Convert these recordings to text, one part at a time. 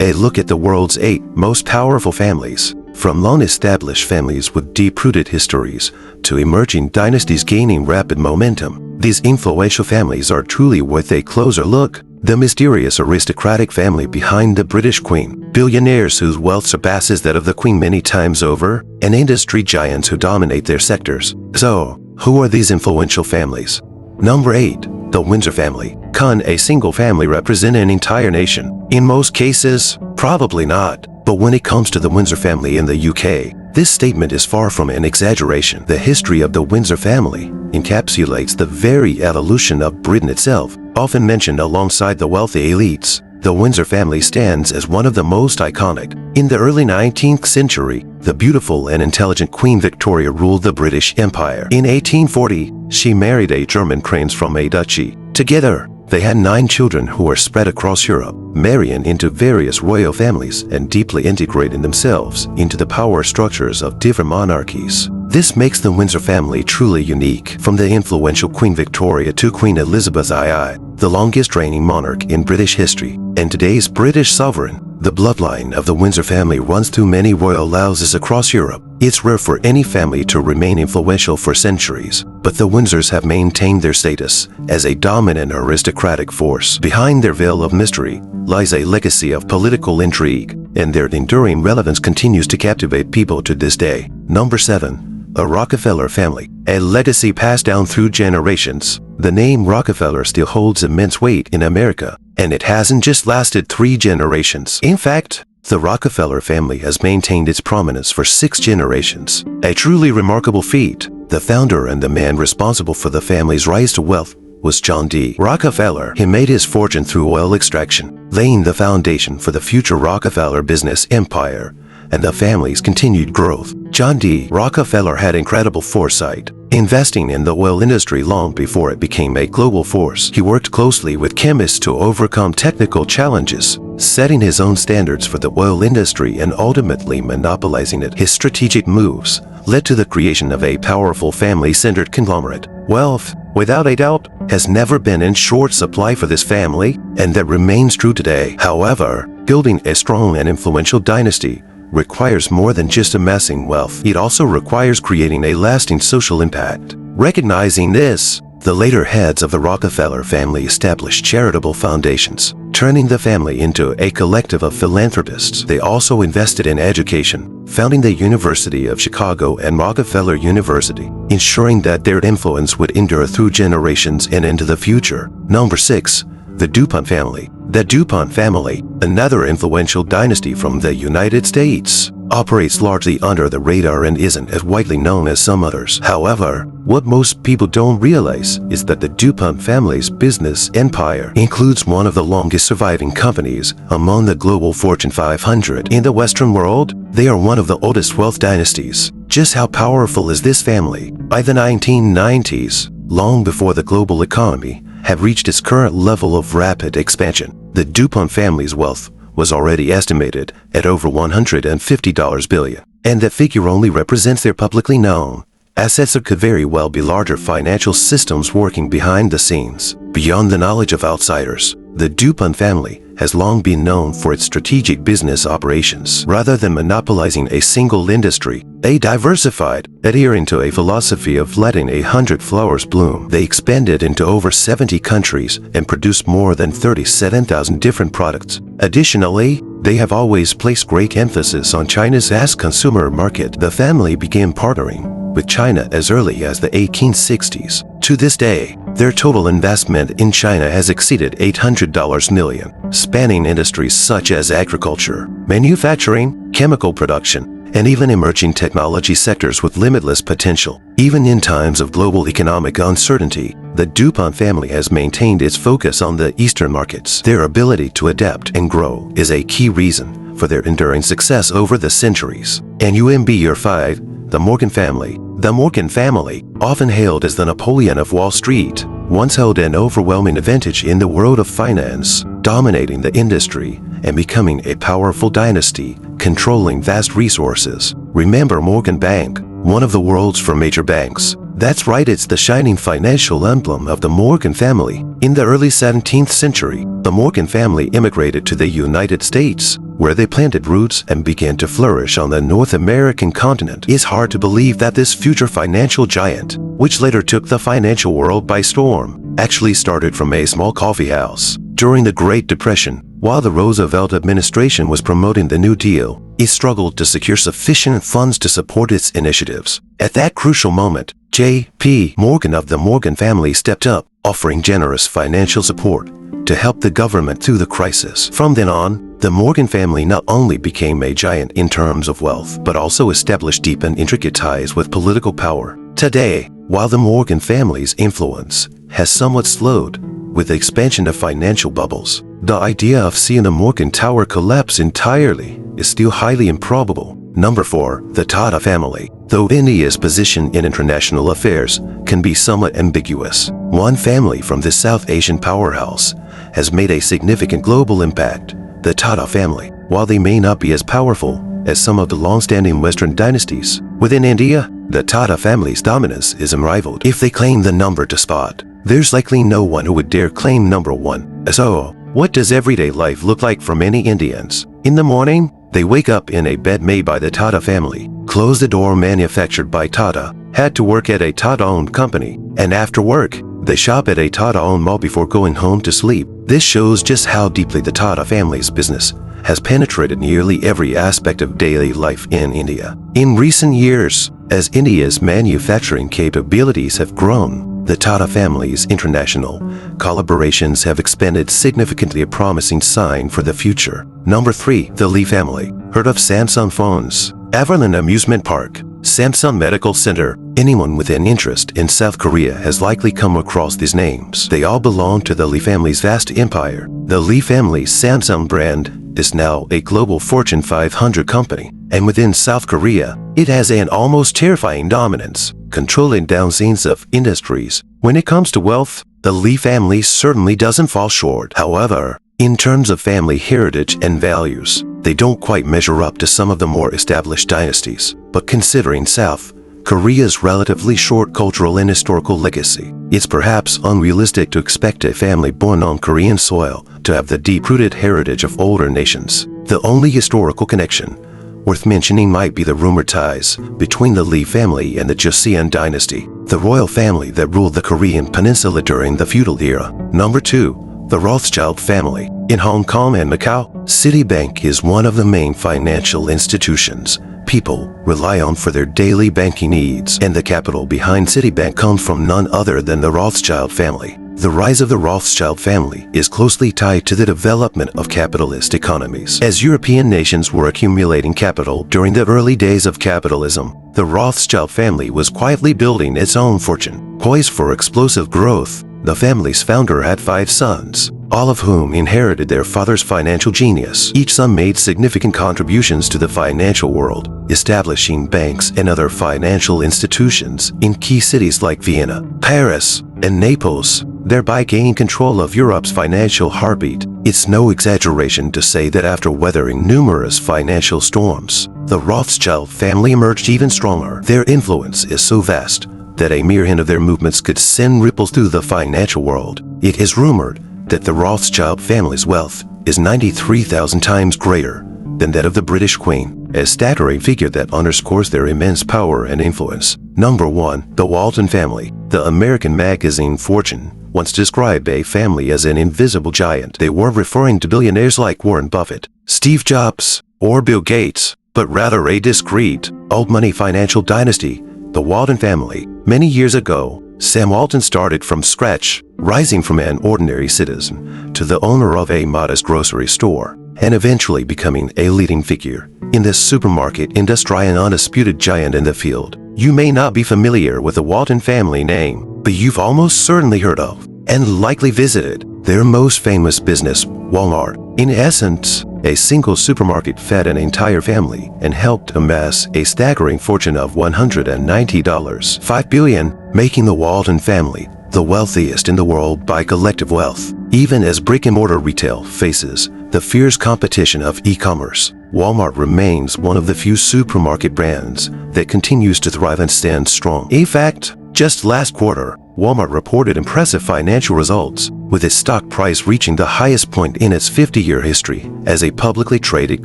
A look at the world's 8 most powerful families, from long-established families with deep-rooted histories to emerging dynasties gaining rapid momentum. These influential families are truly worth a closer look. The mysterious aristocratic family behind the British Queen, billionaires whose wealth surpasses that of the Queen many times over, and industry giants who dominate their sectors. So, who are these influential families? Number 8. The Windsor family. Can a single family represent an entire nation? In most cases, probably not. But when it comes to the Windsor family in the UK, this statement is far from an exaggeration. The history of the Windsor family encapsulates the very evolution of Britain itself. Often mentioned alongside the wealthy elites, the Windsor family stands as one of the most iconic. In the early 19th century, the beautiful and intelligent Queen Victoria ruled the British Empire. In 1840, she married a German prince from a duchy. Together, they had 9 children who were spread across Europe, marrying into various royal families and deeply integrating themselves into the power structures of different monarchies. This makes the Windsor family truly unique. From the influential Queen Victoria to Queen Elizabeth II, the longest reigning monarch in British history, and today's British sovereign, the bloodline of the Windsor family runs through many royal houses across Europe. It's rare for any family to remain influential for centuries, but the Windsors have maintained their status as a dominant aristocratic force. Behind their veil of mystery lies a legacy of political intrigue, and their enduring relevance continues to captivate people to this day. Number 7. The Rockefeller family. A legacy passed down through generations. The name Rockefeller still holds immense weight in America, and it hasn't just lasted 3 generations. In fact, the Rockefeller family has maintained its prominence for 6 generations. A truly remarkable feat. The founder and the man responsible for the family's rise to wealth was John D. Rockefeller. He made his fortune through oil extraction, laying the foundation for the future Rockefeller business empire and the family's continued growth. John D. Rockefeller had incredible foresight, investing in the oil industry long before it became a global force. He worked closely with chemists to overcome technical challenges, setting his own standards for the oil industry and ultimately monopolizing it. His strategic moves led to the creation of a powerful family-centered conglomerate. Wealth, without a doubt, has never been in short supply for this family, and that remains true today. However, building a strong and influential dynasty requires more than just amassing wealth. It also requires creating a lasting social impact. Recognizing this, the later heads of the Rockefeller family established charitable foundations, turning the family into a collective of philanthropists. They also invested in education, founding the University of Chicago and Rockefeller University, ensuring that their influence would endure through generations and into the future. Number 6. The DuPont family. The DuPont family, another influential dynasty from the United States, operates largely under the radar and isn't as widely known as some others. However, what most people don't realize is that the DuPont family's business empire includes one of the longest surviving companies among the global Fortune 500. In the Western world, they are one of the oldest wealth dynasties. Just how powerful is this family? By the 1990s, long before the global economy had reached its current level of rapid expansion, the DuPont family's wealth was already estimated at over $150 billion. And that figure only represents their publicly known assets that could very well be larger financial systems working behind the scenes. Beyond the knowledge of outsiders, the DuPont family has long been known for its strategic business operations. Rather than monopolizing a single industry, they diversified, adhering to a philosophy of letting 100 flowers bloom. They expanded into over 70 countries and produced more than 37,000 different products. Additionally, they have always placed great emphasis on China's vast consumer market. The family began partnering with China as early as the 1860s. To this day, their total investment in China has exceeded $800 million, spanning industries such as agriculture, manufacturing, chemical production, and even emerging technology sectors with limitless potential. Even in times of global economic uncertainty, the DuPont family has maintained its focus on the Eastern markets. Their ability to adapt and grow is a key reason for their enduring success over the centuries. And Number 5, the Morgan family. The Morgan family, often hailed as the Napoleon of Wall Street, once held an overwhelming advantage in the world of finance, dominating the industry and becoming a powerful dynasty, controlling vast resources. Remember Morgan Bank, one of the world's major banks. That's right, it's the shining financial emblem of the Morgan family. In the early 17th century, the Morgan family immigrated to the United States, where they planted roots and began to flourish on the North American continent. It's hard to believe that this future financial giant, which later took the financial world by storm, actually started from a small coffee house. During the Great Depression, while the Roosevelt administration was promoting the New Deal, it struggled to secure sufficient funds to support its initiatives. At that crucial moment, J.P. Morgan of the Morgan family stepped up, offering generous financial support to help the government through the crisis. From then on, the Morgan family not only became a giant in terms of wealth, but also established deep and intricate ties with political power. Today, while the Morgan family's influence has somewhat slowed with the expansion of financial bubbles, the idea of seeing the Morgan Tower collapse entirely is still highly improbable. Number 4. The Tata family. Though India's position in international affairs can be somewhat ambiguous, one family from this South Asian powerhouse has made a significant global impact. The Tata family, while they may not be as powerful as some of the long-standing Western dynasties, within India, the Tata family's dominance is unrivaled. If they claim the number 2 spot, there's likely no one who would dare claim number 1. So, what does everyday life look like for many Indians? In the morning, they wake up in a bed made by the Tata family, close the door manufactured by Tata, had to work at a Tata-owned company, and after work, they shop at a Tata-owned mall before going home to sleep. This shows just how deeply the Tata family's business has penetrated nearly every aspect of daily life in India. In recent years, as India's manufacturing capabilities have grown, the Tata family's international collaborations have expanded significantly, a promising sign for the future. Number 3. The Lee family. Heard of Samsung Phones, Everland Amusement Park, Samsung Medical Center? Anyone with an interest in South Korea has likely come across these names. They all belong to the Lee family's vast empire. The Lee family's Samsung brand is now a global Fortune 500 company, and within South Korea, it has an almost terrifying dominance, controlling dozens of industries. When it comes to wealth, the Lee family certainly doesn't fall short. However, in terms of family heritage and values, they don't quite measure up to some of the more established dynasties. But considering South Korea's relatively short cultural and historical legacy, it's perhaps unrealistic to expect a family born on Korean soil to have the deep-rooted heritage of older nations. The only historical connection worth mentioning might be the rumored ties between the Lee family and the Joseon dynasty, the royal family that ruled the Korean peninsula during the feudal era. Number 2. The Rothschild family. In Hong Kong and Macau, Citibank is one of the main financial institutions people rely on for their daily banking needs, and the capital behind Citibank comes from none other than the Rothschild family. The rise of the Rothschild family is closely tied to the development of capitalist economies. As European nations were accumulating capital during the early days of capitalism, the Rothschild family was quietly building its own fortune. Poised for explosive growth, the family's founder had 5 sons, all of whom inherited their father's financial genius. Each son made significant contributions to the financial world, establishing banks and other financial institutions in key cities like Vienna, Paris, and Naples, thereby gaining control of Europe's financial heartbeat. It's no exaggeration to say that after weathering numerous financial storms, the Rothschild family emerged even stronger. Their influence is so vast that a mere hint of their movements could send ripples through the financial world. It is rumored that the Rothschild family's wealth is 93,000 times greater than that of the British Queen, a staggering figure that underscores their immense power and influence. Number 1. The Walton family. The American magazine Fortune once described a family as an invisible giant. They weren't referring to billionaires like Warren Buffett, Steve Jobs, or Bill Gates, but rather a discreet, old-money financial dynasty, the Walton family. Many years ago, Sam Walton started from scratch, rising from an ordinary citizen to the owner of a modest grocery store, and eventually becoming a leading figure in the supermarket industry, an undisputed giant in the field. You may not be familiar with the Walton family name, but you've almost certainly heard of and likely visited their most famous business, Walmart. In essence, a single supermarket fed an entire family and helped amass a staggering fortune of $190.5 billion, making the Walton family the wealthiest in the world by collective wealth. Even as brick-and-mortar retail faces the fierce competition of e-commerce, Walmart remains one of the few supermarket brands that continues to thrive and stand strong. In fact, Just last quarter, Walmart reported impressive financial results, with its stock price reaching the highest point in its 50-year history as a publicly traded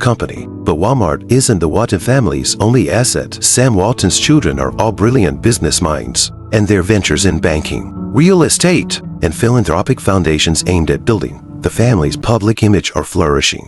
company. But Walmart isn't the Walton family's only asset. Sam Walton's children are all brilliant business minds, and their ventures in banking, real estate, and philanthropic foundations aimed at building the family's public image are flourishing.